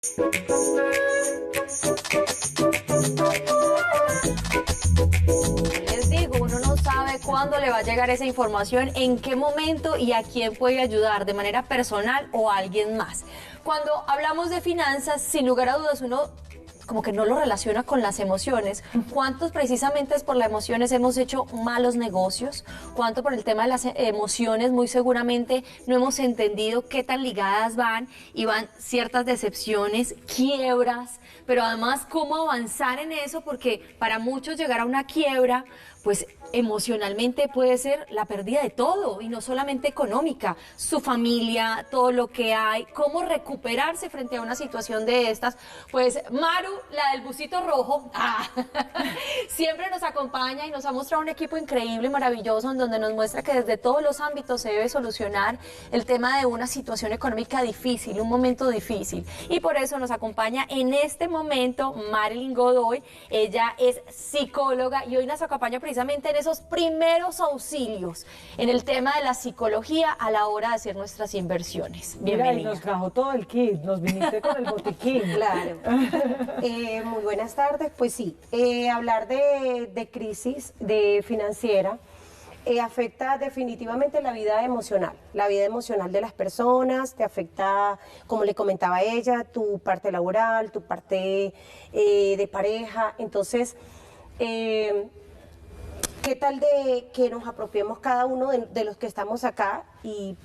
Les digo, uno no sabe cuándo le va a llegar esa información, en qué momento y a quién puede ayudar, de manera personal o a alguien más. Cuando hablamos de finanzas, sin lugar a dudas, uno como que no lo relaciona con las emociones. ¿Cuántos precisamente por las emociones hemos hecho malos negocios? ¿Cuánto por el tema de las emociones muy seguramente no hemos entendido qué tan ligadas van y van ciertas decepciones, quiebras, pero además cómo avanzar en eso? Porque para muchos llegar a una quiebra, pues emocionalmente puede ser la pérdida de todo y no solamente económica, su familia, todo lo que hay, cómo recuperarse frente a una situación de estas. Pues Maru, la del busito rojo, siempre nos acompaña y nos ha mostrado un equipo increíble y maravilloso en donde nos muestra que desde todos los ámbitos se debe solucionar el tema de una situación económica difícil, un momento difícil. Y por eso nos acompaña en este momento Marilyn Godoy. Ella es psicóloga y hoy nos acompaña precisamente en esos primeros auxilios en el tema de la psicología a la hora de hacer nuestras inversiones. Bienvenida. Mira, y nos trajo todo el kit, nos viniste con el botiquín. Claro. Muy buenas tardes. Pues sí, hablar de crisis financiera afecta definitivamente la vida emocional de las personas, te afecta, como le comentaba ella, tu parte laboral, tu parte de pareja. Entonces, ¿qué tal de que nos apropiemos cada uno de los que estamos acá y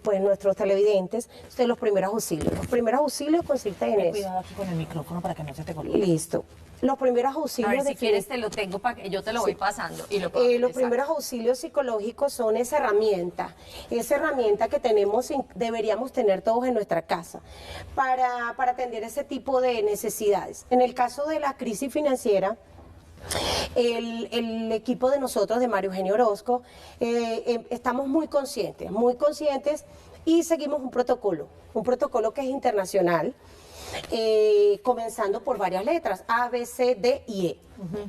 pues nuestros televidentes de los primeros auxilios? Los primeros auxilios consisten en eso. Cuidado aquí con el micrófono para que no se te coloque. Listo. Los primeros auxilios... A ver, si quieres te lo tengo para que yo te lo voy pasando. Y lo los primeros auxilios psicológicos son esa herramienta que deberíamos tener todos en nuestra casa para atender ese tipo de necesidades. En el caso de la crisis financiera, el equipo de nosotros, de Mario Eugenio Orozco, estamos muy conscientes y seguimos un protocolo que es internacional, comenzando por varias letras, A, B, C, D y E.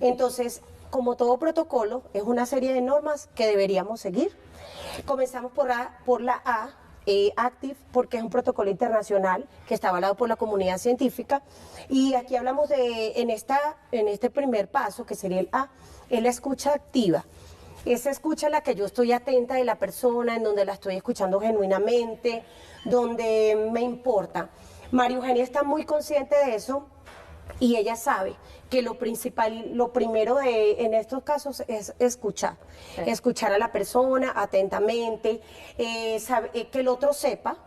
Entonces, como todo protocolo, es una serie de normas que deberíamos seguir. Comenzamos por la A, Active, porque es un protocolo internacional que está avalado por la comunidad científica, y aquí hablamos en este primer paso, que sería el A, es la escucha activa. Esa escucha en la que yo estoy atenta de la persona, en donde la estoy escuchando genuinamente, donde me importa. María Eugenia está muy consciente de eso y ella sabe que lo primero en estos casos es escuchar. Sí. Escuchar a la persona atentamente, que el otro sepa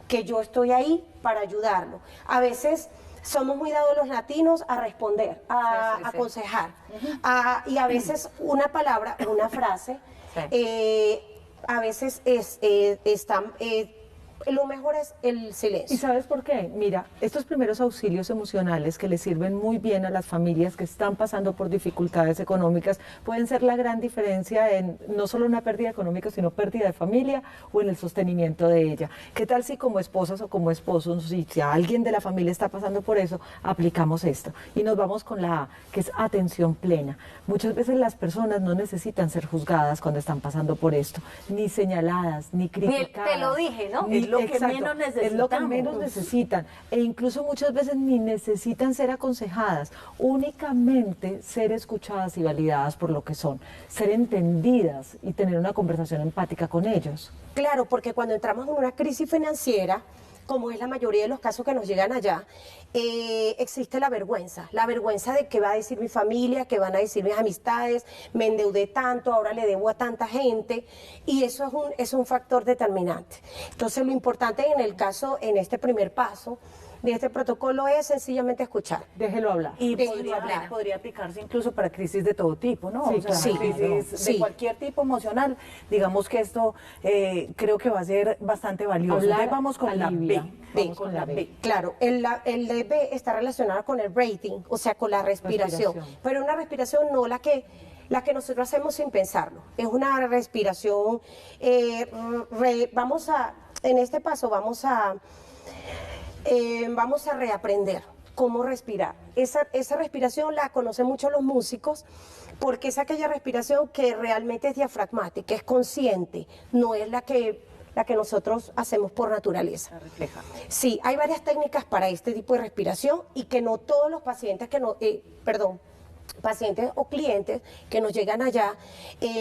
que yo estoy ahí para ayudarlo. A veces somos muy dados los latinos a responder, a aconsejar, y a veces una palabra, una frase, a veces lo mejor es el silencio. ¿Y sabes por qué? Mira, estos primeros auxilios emocionales que le sirven muy bien a las familias que están pasando por dificultades económicas pueden ser la gran diferencia en no solo una pérdida económica, sino pérdida de familia o en el sostenimiento de ella. ¿Qué tal si como esposas o como esposos, si alguien de la familia está pasando por eso, aplicamos esto? Y nos vamos con la A, que es atención plena. Muchas veces las personas no necesitan ser juzgadas cuando están pasando por esto, ni señaladas, ni criticadas. Te lo dije, ¿no? Lo que menos necesitan. Es lo que menos necesitan. E incluso muchas veces ni necesitan ser aconsejadas, únicamente ser escuchadas y validadas por lo que son, ser entendidas y tener una conversación empática con ellos. Claro, porque cuando entramos en una crisis financiera, como es la mayoría de los casos que nos llegan allá, existe la vergüenza de qué va a decir mi familia, qué van a decir mis amistades, me endeudé tanto, ahora le debo a tanta gente, y eso es un factor determinante. Entonces, lo importante en este primer paso de este protocolo es sencillamente escuchar. Déjelo hablar. Y podría aplicarse incluso para crisis de todo tipo, ¿no? Sí, o sea, sí, crisis de cualquier tipo emocional. Digamos que esto creo que va a ser bastante valioso. Entonces vamos con la B. Vamos con la B. Claro, el de B está relacionado con el breathing, o sea, con la respiración. Pero una respiración no la que nosotros hacemos sin pensarlo. Es una respiración, en este paso vamos a reaprender cómo respirar. Esa respiración la conocen mucho los músicos porque es aquella respiración que realmente es diafragmática, es consciente, no es la que la que nosotros hacemos por naturaleza. Refleja. Sí, hay varias técnicas para este tipo de respiración y que no todos los pacientes pacientes o clientes que nos llegan allá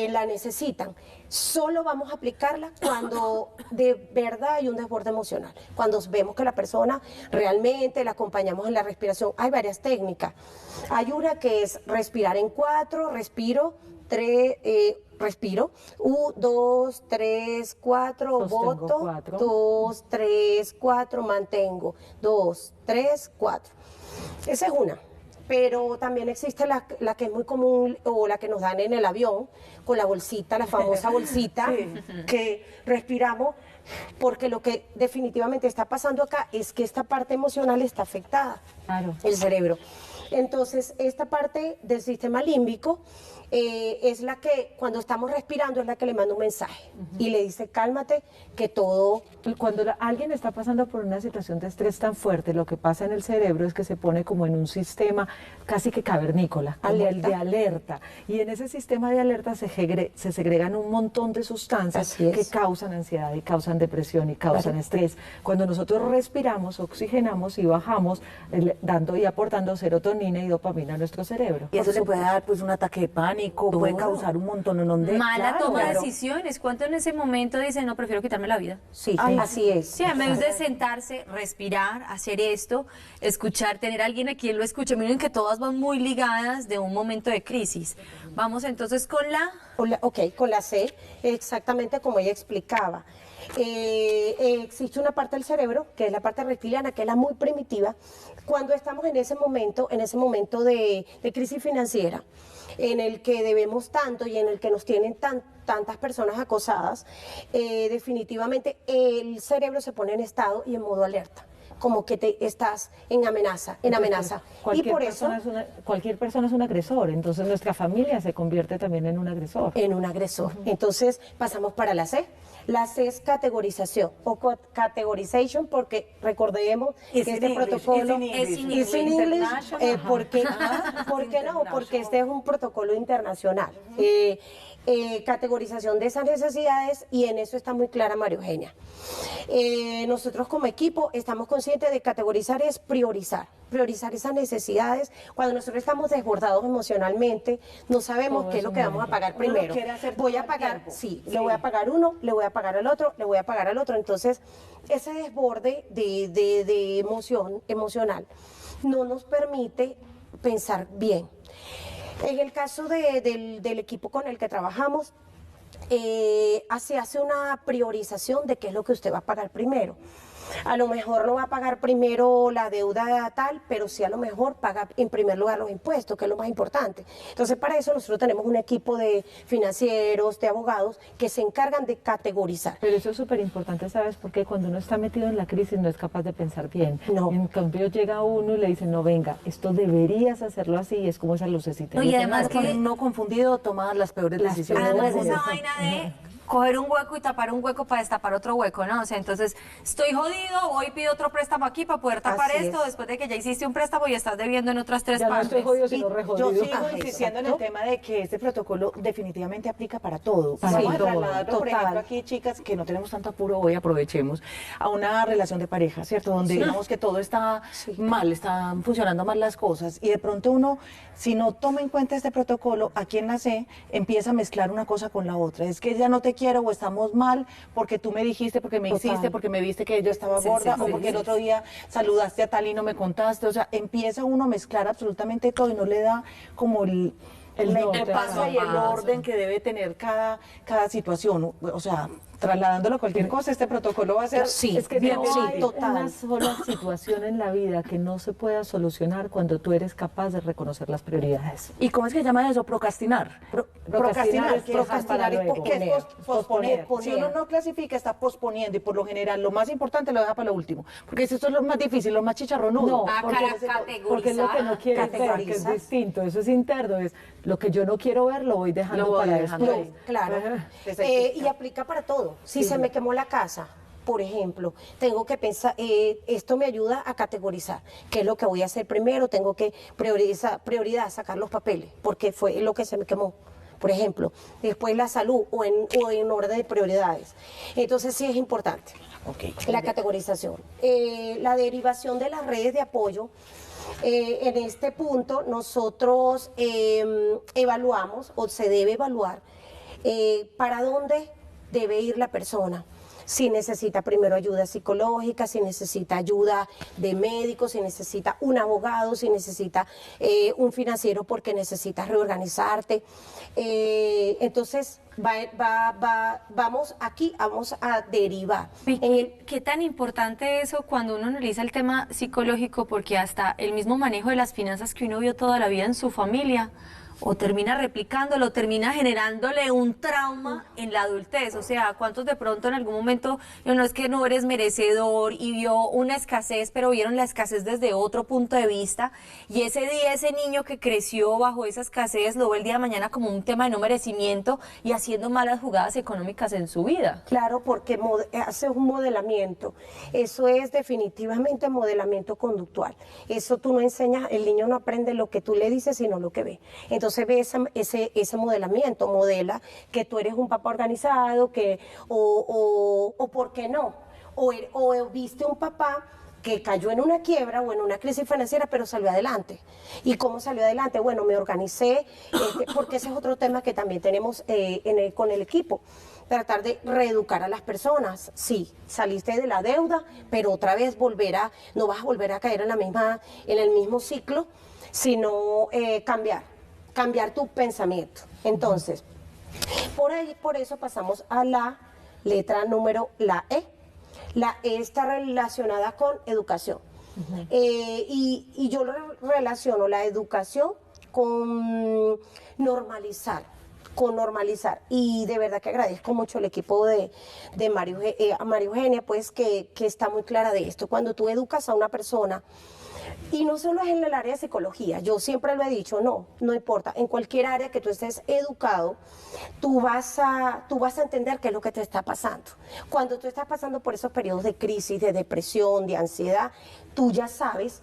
la necesitan. Solo vamos a aplicarla cuando de verdad hay un desborde emocional, cuando vemos que la persona realmente la acompañamos en la respiración. Hay varias técnicas. Hay una que es respirar en 4, respiro, 3, respiro, 1, 2, 3, 4, Sostengo boto, 4. 2, 3, 4, mantengo, 2, 3, 4. Esa es una. Pero también existe la que es muy común o la que nos dan en el avión, con la bolsita, la famosa bolsita, que respiramos, porque lo que definitivamente está pasando acá es que esta parte emocional está afectada, Claro. el cerebro. Entonces, esta parte del sistema límbico es la que, cuando estamos respirando, es la que le manda un mensaje y le dice, cálmate, que todo... Cuando alguien está pasando por una situación de estrés tan fuerte, lo que pasa en el cerebro es que se pone como en un sistema casi que cavernícola, como el Alerta. de alerta. Y en ese sistema de alerta se segregan un montón de sustancias Así es. que causan ansiedad y causan depresión y causan estrés. Cuando nosotros respiramos, oxigenamos y bajamos, dando y aportando serotonina y dopamina a nuestro cerebro. Y eso le puede dar pues un ataque de pánico, puede causar un montón de... Mala claro, toma de claro. decisiones. ¿Cuánto en ese momento dicen, no, prefiero quitarme la vida? Sí, así es. Sí, en vez de sentarse, respirar, hacer esto, escuchar, tener a alguien a quien lo escuche. Miren que todas van muy ligadas de un momento de crisis. Vamos entonces con la... Con la C, exactamente como ella explicaba. Existe una parte del cerebro, que es la parte reptiliana, que es la muy primitiva. Cuando estamos en ese momento de crisis financiera, en el que debemos tanto y en el que nos tienen tantas personas acosadas, definitivamente el cerebro se pone en estado y en modo alerta, como que te estás en amenaza. Y por eso... Cualquier persona es un agresor, entonces nuestra familia se convierte también en un agresor. En un agresor. Entonces pasamos para la C. La C es categorización o categorization, porque recordemos que este protocolo Es in is in English. English, ¿por qué no? Porque este es un protocolo internacional. Categorización de esas necesidades, y en eso está muy clara María Eugenia. Nosotros como equipo estamos conscientes de categorizar es priorizar esas necesidades. Cuando nosotros estamos desbordados emocionalmente, no sabemos qué es lo que vamos a pagar primero. Voy a pagar, le voy a pagar uno, le voy a pagar al otro, le voy a pagar al otro. Entonces, ese desborde de emocional no nos permite pensar bien. En el caso del equipo con el que trabajamos, se hace una priorización de qué es lo que usted va a pagar primero. A lo mejor no va a pagar primero la deuda tal, pero sí a lo mejor paga en primer lugar los impuestos, que es lo más importante. Entonces, para eso nosotros tenemos un equipo de financieros, de abogados, que se encargan de categorizar. Pero eso es súper importante, ¿sabes? Porque cuando uno está metido en la crisis no es capaz de pensar bien. No. En cambio llega uno y le dice, no, venga, esto deberías hacerlo así, y es como esa lucecita. No, y además Cuando uno confundido toma las peores decisiones. Además del esa mundo. vaina de coger un hueco y tapar un hueco para destapar otro hueco, ¿no? O sea, entonces, estoy jodido, voy y pido otro préstamo aquí para poder tapar Así esto, es. después de que ya hiciste un préstamo y estás debiendo en otras 3 Ya no partes. estoy jodido, sino re Yo jodido. sigo insistiendo en el exacto. tema de que este protocolo definitivamente aplica para todo. Para Vamos a todo, trasladarlo, por total. ejemplo, aquí, chicas, que no tenemos tanto apuro, hoy aprovechemos, a una relación de pareja, ¿cierto? Donde digamos que todo está mal, están funcionando mal las cosas, y de pronto uno, si no toma en cuenta este protocolo, aquí en la C, empieza a mezclar una cosa con la otra. Es que ya no te quiero o estamos mal porque tú me dijiste, porque me Total. hiciste, porque me viste que yo estaba gorda, o porque el otro día saludaste a tal y no me contaste. O sea, empieza uno a mezclar absolutamente todo y no le da como la norte, importancia y el orden que debe tener cada situación. O sea, trasladándolo a cualquier cosa, este protocolo va a ser Sí, Es que bien, no sí, hay total. una sola situación en la vida que no se pueda solucionar cuando tú eres capaz de reconocer las prioridades. ¿Y cómo es que se llama eso? Procrastinar. Procrastinar es que dejas para ¿Y luego. qué es posponer? Posponer. Si uno no clasifica, está posponiendo, y por lo general lo más importante lo deja para lo último. Porque eso es lo más difícil, lo más chicharronudo. No, categorizar. porque es lo que no quieres ver, que es Categorizar. distinto. Eso es interno, es lo que yo no quiero ver, lo voy dejando Lo voy para dejando después. ahí. Claro. Exacto. Y aplica para todo. Si se me quemó la casa, por ejemplo, tengo que pensar, esto me ayuda a categorizar qué es lo que voy a hacer primero. Tengo que prioridad, sacar los papeles, porque fue lo que se me quemó. por ejemplo, después la salud o en orden de prioridades. Entonces sí es importante la categorización. La derivación de las redes de apoyo. En este punto nosotros evaluamos o se debe evaluar para dónde debe ir la persona. Si necesita primero ayuda psicológica, si necesita ayuda de médico, si necesita un abogado, si necesita un financiero porque necesitas reorganizarte. Entonces, vamos a derivar. ¿Qué tan importante eso cuando uno analiza el tema psicológico? Porque hasta el mismo manejo de las finanzas que uno vio toda la vida en su familia, o termina replicándolo, termina generándole un trauma en la adultez. O sea, ¿cuántos de pronto en algún momento, no es que no eres merecedor y vio una escasez, pero vieron la escasez desde otro punto de vista? Y ese día, ese niño que creció bajo esa escasez lo ve el día de mañana como un tema de no merecimiento y haciendo malas jugadas económicas en su vida. Claro, porque hace un modelamiento. Eso es definitivamente modelamiento conductual. Eso tú no enseñas, el niño no aprende lo que tú le dices, sino lo que ve. Entonces ve ese modelamiento, modela que tú eres un papá organizado, o ¿por qué no? O viste un papá que cayó en una quiebra o en una crisis financiera, pero salió adelante. ¿Y cómo salió adelante? Bueno, me organicé, porque ese es otro tema que también tenemos con el equipo. Tratar de reeducar a las personas. Sí, saliste de la deuda, pero otra vez no vas a volver a caer en el mismo ciclo, sino cambiar tu pensamiento. Entonces, por eso pasamos a la letra número, la E. La E está relacionada con educación. Y yo relaciono la educación con normalizar. Y de verdad que agradezco mucho al equipo de a María Eugenia, pues que está muy clara de esto. Cuando tú educas a una persona, y no solo es en el área de psicología, yo siempre lo he dicho, no importa, en cualquier área que tú estés educado, tú vas a entender qué es lo que te está pasando. Cuando tú estás pasando por esos periodos de crisis, de depresión, de ansiedad, tú ya sabes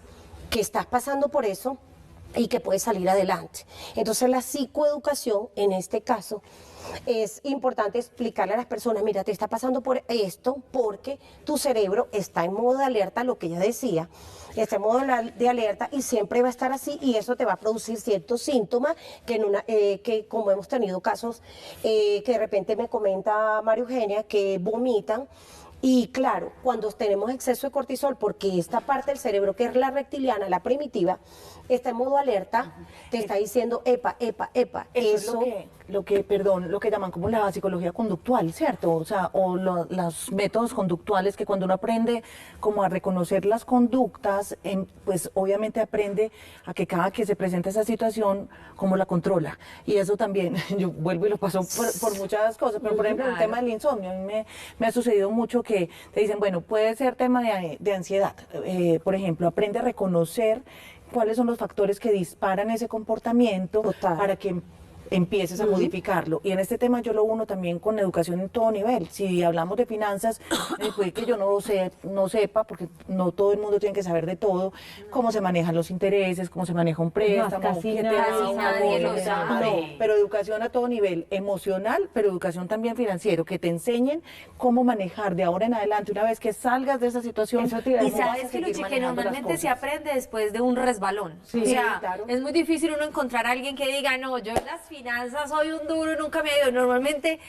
que estás pasando por eso y que puedes salir adelante. Entonces la psicoeducación, en este caso, es importante explicarle a las personas, mira, te está pasando por esto porque tu cerebro está en modo de alerta, lo que ella decía, está en modo de alerta y siempre va a estar así, y eso te va a producir ciertos síntomas que como hemos tenido casos que de repente me comenta María Eugenia, que vomitan. Y claro, cuando tenemos exceso de cortisol, porque esta parte del cerebro, que es la reptiliana, la primitiva, está en modo alerta, te está diciendo, epa. Eso es lo que llaman como la psicología conductual, ¿cierto? O sea, los métodos conductuales, que cuando uno aprende como a reconocer las conductas, pues obviamente aprende a que cada que se presenta esa situación, cómo la controla. Y eso también, yo vuelvo y lo paso por muchas cosas, pero por ejemplo el tema del insomnio, a mí me ha sucedido mucho que te dicen, bueno, puede ser tema de ansiedad. Por ejemplo, aprende a reconocer cuáles son los factores que disparan ese comportamiento. Total. Para que empieces a modificarlo. Y en este tema yo lo uno también con educación en todo nivel. Si hablamos de finanzas, puede que yo no sepa, porque no todo el mundo tiene que saber de todo, cómo se manejan los intereses, cómo se maneja un préstamo, casi qué te nadie da un nadie abono. lo sabe. No, pero educación a todo nivel, emocional, pero educación también financiero, que te enseñen cómo manejar de ahora en adelante, una vez que salgas de esa situación. Eso te iba a Y decir. sabes que, Luchi, que normalmente se aprende después de un resbalón. Sí, o sea, claro. es muy difícil uno encontrar a alguien que diga, no, yo en las finanzas soy un duro, nunca me he ido. Normalmente,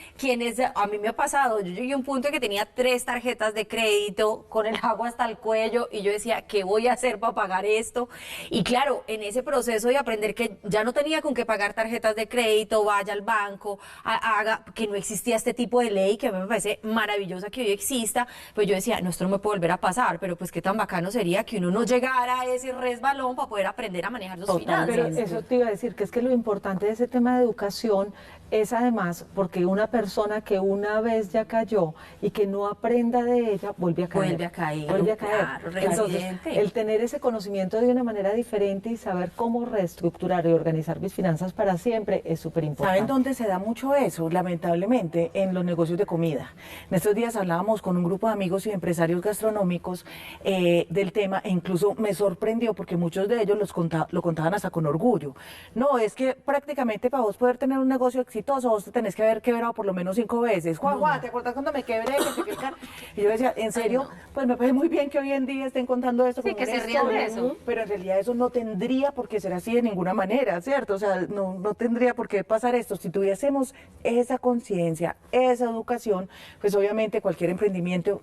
a mí me ha pasado, yo llegué a un punto en que tenía 3 tarjetas de crédito con el agua hasta el cuello y yo decía, ¿qué voy a hacer para pagar esto? Y claro, en ese proceso de aprender que ya no tenía con qué pagar tarjetas de crédito, vaya al banco, haga, que no existía este tipo de ley, que a mí me parece maravillosa que hoy exista, pues yo decía, no, esto no me puede volver a pasar, pero pues qué tan bacano sería que uno no llegara a ese resbalón para poder aprender a manejar sus finanzas. Pero eso te iba a decir, que es que lo importante de ese tema de educación es además porque una persona que una vez ya cayó y que no aprenda de ella, vuelve a caer. Vuelve a caer, claro, Entonces, resiliente. el tener ese conocimiento de una manera diferente y saber cómo reestructurar y organizar mis finanzas para siempre es súper importante. ¿Saben dónde se da mucho eso? Lamentablemente, en los negocios de comida. En estos días hablábamos con un grupo de amigos y empresarios gastronómicos del tema, e incluso me sorprendió porque muchos de ellos lo contaban hasta con orgullo. No, es que prácticamente para vos poder tener un negocio exitoso, vos te tenés que haber quebrado por lo menos 5 veces. Juan, ¿te acuerdas cuando me quebré? Y yo decía, en serio, pues me parece muy bien que hoy en día estén contando esto. Sí, como que una se rían de historia, eso. pero en realidad eso no tendría por qué ser así de ninguna manera, ¿cierto? O sea, no tendría por qué pasar esto. Si tuviésemos esa conciencia, esa educación, pues obviamente cualquier emprendimiento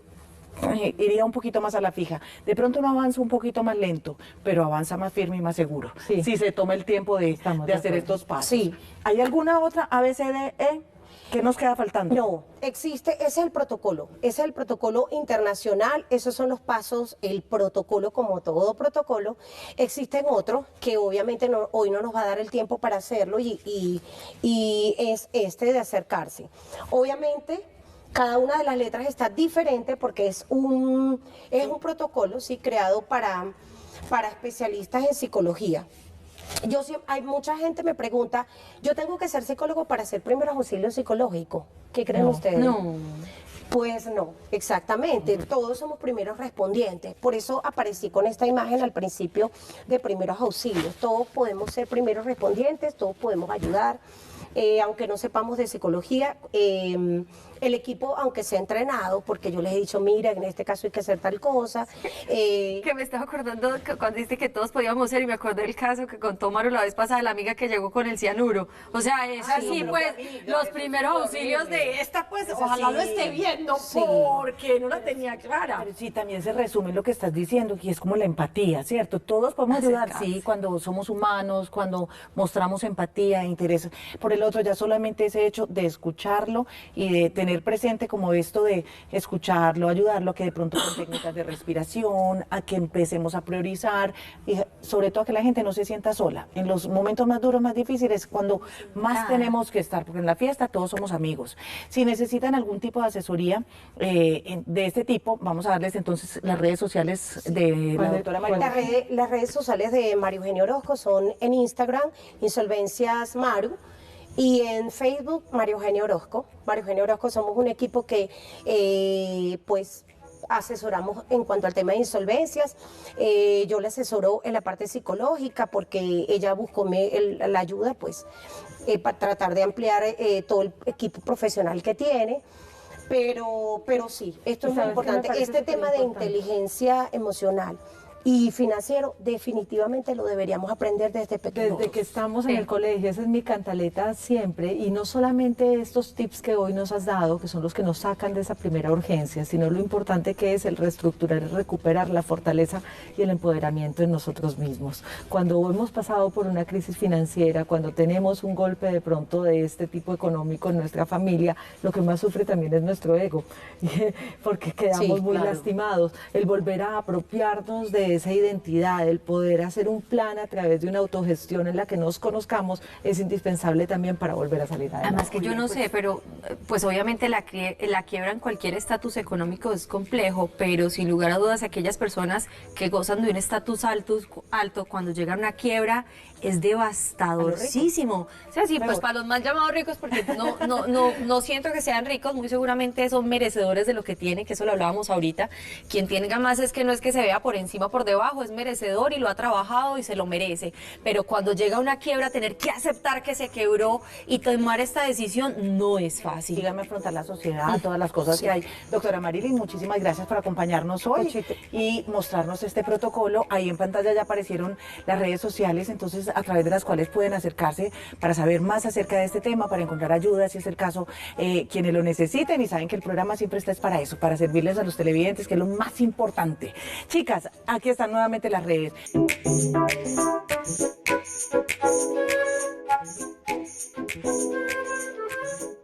iría un poquito más a la fija. De pronto uno avanza un poquito más lento, pero avanza más firme y más seguro. Sí. Si se toma el tiempo de Estamos de hacer acuerdo. estos pasos. Sí. ¿Hay alguna otra ABCDE que nos queda faltando? No, existe, ese es el protocolo internacional, esos son los pasos, el protocolo como todo protocolo. Existen otros que obviamente hoy no nos va a dar el tiempo para hacerlo y es este de acercarse. Obviamente, cada una de las letras está diferente porque es un protocolo, sí, creado para especialistas en psicología. Hay mucha gente me pregunta, ¿yo tengo que ser psicólogo para hacer primeros auxilios psicológicos? ¿Qué creen ustedes? No. Pues no, exactamente. Todos somos primeros respondientes. Por eso aparecí con esta imagen al principio de primeros auxilios. Todos podemos ser primeros respondientes, todos podemos ayudar. Aunque no sepamos de psicología, el equipo, aunque sea entrenado, porque yo les he dicho, mira, en este caso hay que hacer tal cosa. Que me estaba acordando que cuando dijiste que todos podíamos ser, y me acordé del caso que contó Maru la vez pasada, la amiga que llegó con el cianuro. O sea, es así, pues, los primeros auxilios de esta, pues, ojalá lo esté viendo, porque no la tenía clara. Pero sí, también se resume lo que estás diciendo, y es como la empatía, ¿cierto? Todos podemos ayudar, sí, cuando somos humanos, cuando mostramos empatía, interés por el otro, ya solamente ese hecho de escucharlo y de tener presente como esto de escucharlo, ayudarlo, a que de pronto con técnicas de respiración, a que empecemos a priorizar, y sobre todo a que la gente no se sienta sola. En los momentos más duros, más difíciles, cuando más tenemos que estar, porque en la fiesta todos somos amigos. Si necesitan algún tipo de asesoría de este tipo, vamos a darles entonces las redes sociales de la doctora María. Las redes sociales de María Eugenia Orozco son en Instagram, Insolvencias Maru, y en Facebook, María Eugenia Orozco. María Eugenia Orozco somos un equipo que, pues, asesoramos en cuanto al tema de insolvencias. Yo le asesoro en la parte psicológica porque ella buscó la ayuda, pues, para tratar de ampliar todo el equipo profesional que tiene. Pero sí, esto es muy importante. Este tema de inteligencia emocional y financiero definitivamente lo deberíamos aprender desde pequeños. Desde que estamos en el colegio, esa es mi cantaleta siempre, y no solamente estos tips que hoy nos has dado, que son los que nos sacan de esa primera urgencia, sino lo importante que es el reestructurar y recuperar la fortaleza y el empoderamiento en nosotros mismos. Cuando hemos pasado por una crisis financiera, cuando tenemos un golpe de pronto de este tipo económico en nuestra familia, lo que más sufre también es nuestro ego, porque quedamos muy lastimados. El volver a apropiarnos de esa identidad, el poder hacer un plan a través de una autogestión en la que nos conozcamos es indispensable también para volver a salir adelante. Además que yo no sé, pero pues obviamente la quiebra en cualquier estatus económico es complejo, pero sin lugar a dudas aquellas personas que gozan de un estatus alto cuando llega una quiebra es devastadorcísimo. O sea, sí, pues para los mal llamados ricos, porque no siento que sean ricos, muy seguramente son merecedores de lo que tienen, que eso lo hablábamos ahorita. Quien tenga más es que no es que se vea por encima, por debajo, es merecedor y lo ha trabajado y se lo merece. Pero cuando llega una quiebra, tener que aceptar que se quebró y tomar esta decisión no es fácil. Dígame afrontar la sociedad, todas las cosas que hay. Doctora Marilyn, muchísimas gracias por acompañarnos hoy y mostrarnos este protocolo. Ahí en pantalla ya aparecieron las redes sociales, entonces a través de las cuales pueden acercarse para saber más acerca de este tema, para encontrar ayuda, si es el caso, quienes lo necesiten, y saben que el programa siempre está para eso, para servirles a los televidentes, que es lo más importante. Chicas, aquí están nuevamente las redes.